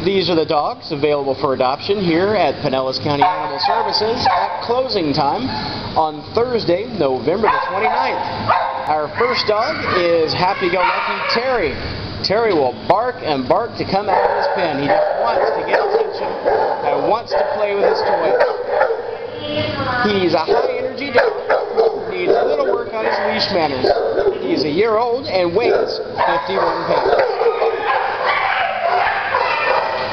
These are the dogs available for adoption here at Pinellas County Animal Services at closing time on Thursday, November the 29th. Our first dog is happy-go-lucky Terry. Terry will bark and bark to come out of his pen. He just wants to get attention and wants to play with his toys. He's a high-energy dog who needs a little work on his leash manners. He's a year old and weighs 51 pounds.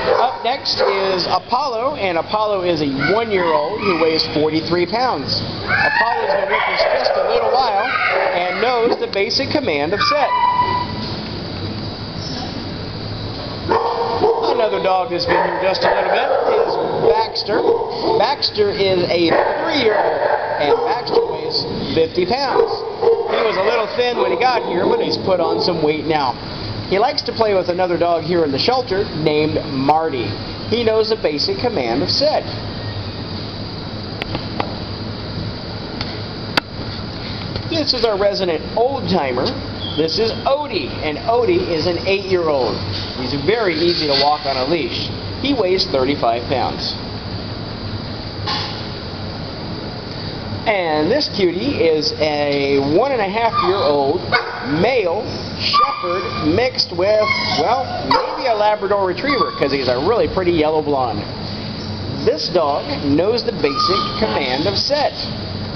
Up next is Apollo, and Apollo is a 1-year-old who weighs 43 pounds. Apollo's been with us just a little while and knows the basic command of sit. Another dog that's been here just a little bit is Baxter. Baxter is a 3-year-old, and Baxter weighs 50 pounds. He was a little thin when he got here, but he's put on some weight now. He likes to play with another dog here in the shelter named Marty. He knows the basic command of sit. This is our resident old-timer. This is Odie, and Odie is an 8-year-old. He's very easy to walk on a leash. He weighs 35 pounds. And this cutie is a 1.5-year-old male shepherd mixed with, well, maybe a Labrador Retriever, because he's a really pretty yellow blonde. This dog knows the basic command of sit,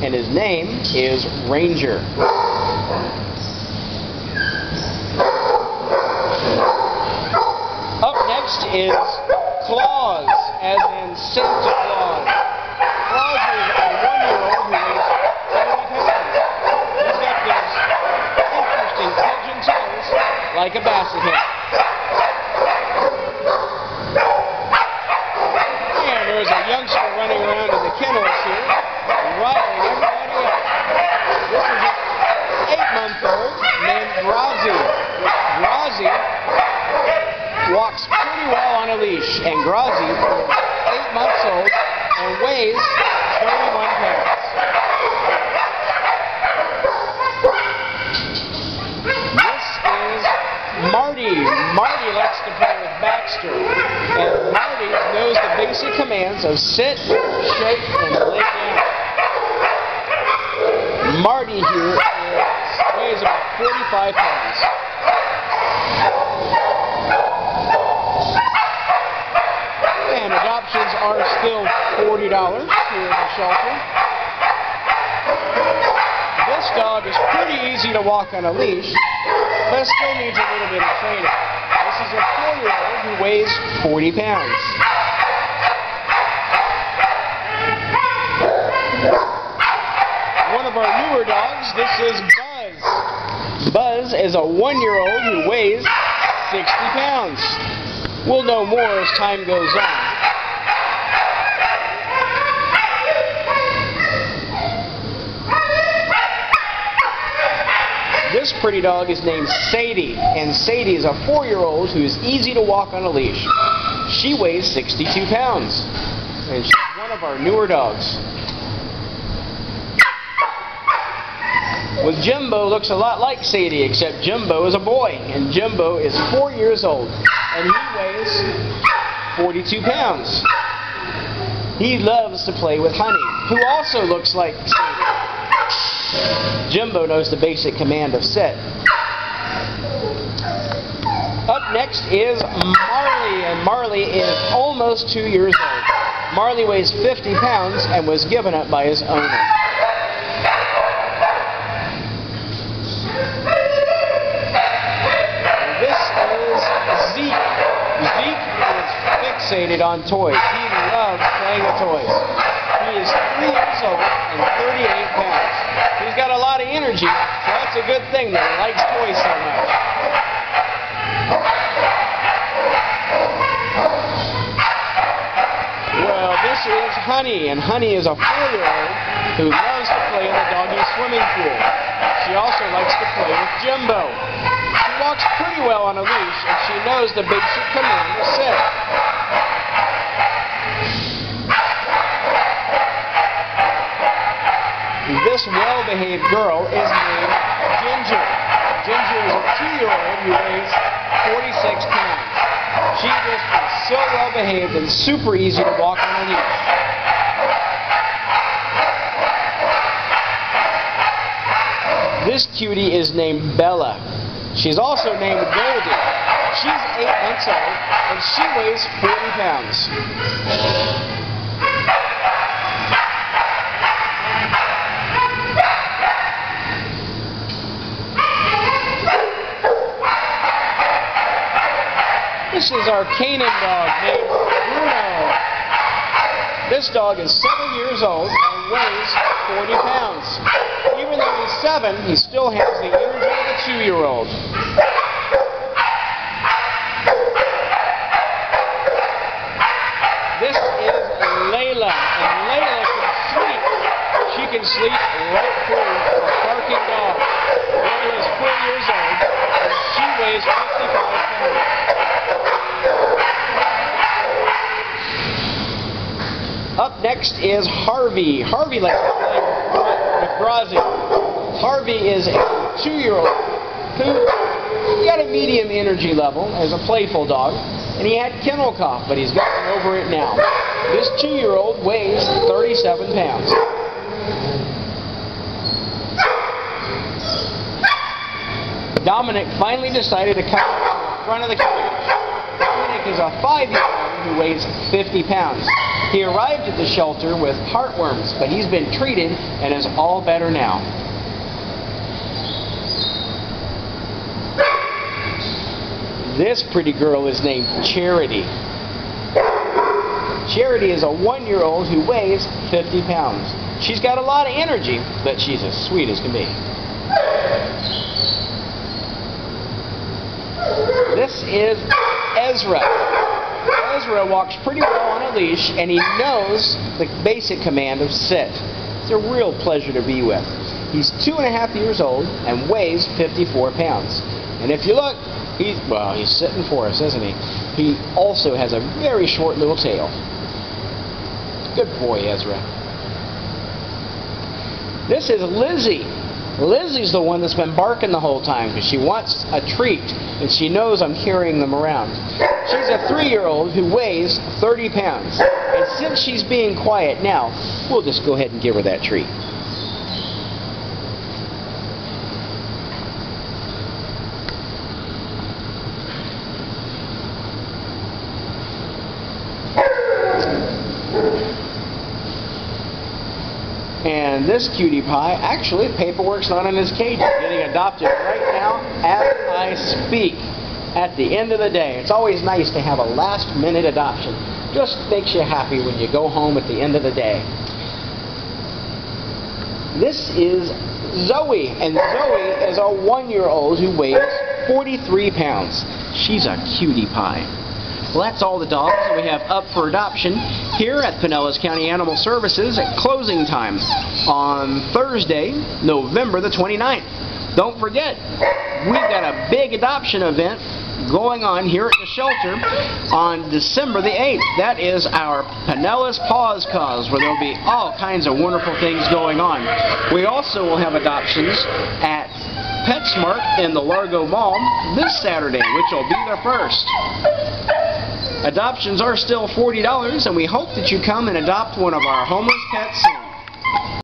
and his name is Ranger. Up next is Claus, as in Santa Claus. Claus is a 1-year-old who weighs 30 pounds. He's got these interesting pigeon toes like a basset hen. And there's a youngster running around in the kennels here, riling everybody up. This is an 8-month-old named Grazi. Grazi walks pretty well on a leash, and Grazi is 8 months old and weighs 31 pounds. This is Marty. Marty likes to play with Baxter, and Marty knows the basic commands of sit, shake, and lay down. Marty here weighs about 45 pounds. And adoptions are still $40 here in the shelter. This dog is pretty easy to walk on a leash, but still needs a little bit of training. This is a 4-year-old who weighs 40 pounds. One of our newer dogs, this is Buzz. Buzz is a 1-year-old who weighs 60 pounds. We'll know more as time goes on. This pretty dog is named Sadie, and Sadie is a 4-year-old who is easy to walk on a leash. She weighs 62 pounds, and she's one of our newer dogs. Well, Jimbo looks a lot like Sadie, except Jimbo is a boy, and Jimbo is 4 years old, and he weighs 42 pounds. He loves to play with Honey, who also looks like Sadie. Jimbo knows the basic command of sit. Up next is Marley, and Marley is almost 2 years old. Marley weighs 50 pounds and was given up by his owner. This is Zeke. Zeke is fixated on toys. He loves playing with toys. He is 3 years old and 38 pounds. He's got a lot of energy, so that's a good thing that he likes toys so much. Well, this is Honey, and Honey is a 4-year-old who loves to play in the doggy swimming pool. She also likes to play with Jimbo. She walks pretty well on a leash, and she knows the basic command to sit. This well-behaved girl is named Ginger. Ginger is a 2-year-old who weighs 46 pounds. She just so well behaved and super easy to walk on a leash. This cutie is named Bella. She's also named Goldie. She's 8 months old and she weighs 40 pounds. This is our Canaan dog named Bruno. This dog is 7 years old and weighs 40 pounds. Even though he's 7, he still has the energy of a 2-year-old. This is Layla, and Layla can sleep. She can sleep right through a barking dog. Layla is 4 years old and she weighs 55 pounds. Up next is Harvey. Harvey likes to play with Grazi. Harvey is a 2-year-old who got a medium energy level as a playful dog, and he had kennel cough, but he's gotten over it now. This 2-year-old weighs 37 pounds. Dominic finally decided to come to the front of the cage. Dominic is a 5-year-old who weighs 50 pounds. He arrived at the shelter with heartworms, but he's been treated and is all better now. This pretty girl is named Charity. Charity is a 1-year-old who weighs 50 pounds. She's got a lot of energy, but she's as sweet as can be. This is Ezra. Ezra walks pretty well on a leash, and he knows the basic command of sit. It's a real pleasure to be with. He's 2.5 years old and weighs 54 pounds. And if you look, he's sitting for us, isn't he? He also has a very short little tail. Good boy, Ezra. This is Lizzie. Lizzie's the one that's been barking the whole time because she wants a treat and she knows I'm carrying them around. She's a 3-year-old who weighs 30 pounds. And since she's being quiet now, we'll just go ahead and give her that treat. And this cutie pie, actually, paperwork's not in his cage. He's getting adopted right now as I speak. At the end of the day, it's always nice to have a last-minute adoption. Just makes you happy when you go home at the end of the day. This is Zoe, and Zoe is a 1-year-old who weighs 43 pounds. She's a cutie pie. Well, that's all the dogs that we have up for adoption here at Pinellas County Animal Services at closing time on Thursday, November the 29th. Don't forget, we've got a big adoption event going on here at the shelter on December the 8th. That is our Pinellas Paws Cause, where there'll be all kinds of wonderful things going on. We also will have adoptions at PetSmart in the Largo Mall this Saturday, which will be their first. Adoptions are still $40, and we hope that you come and adopt one of our homeless pets soon.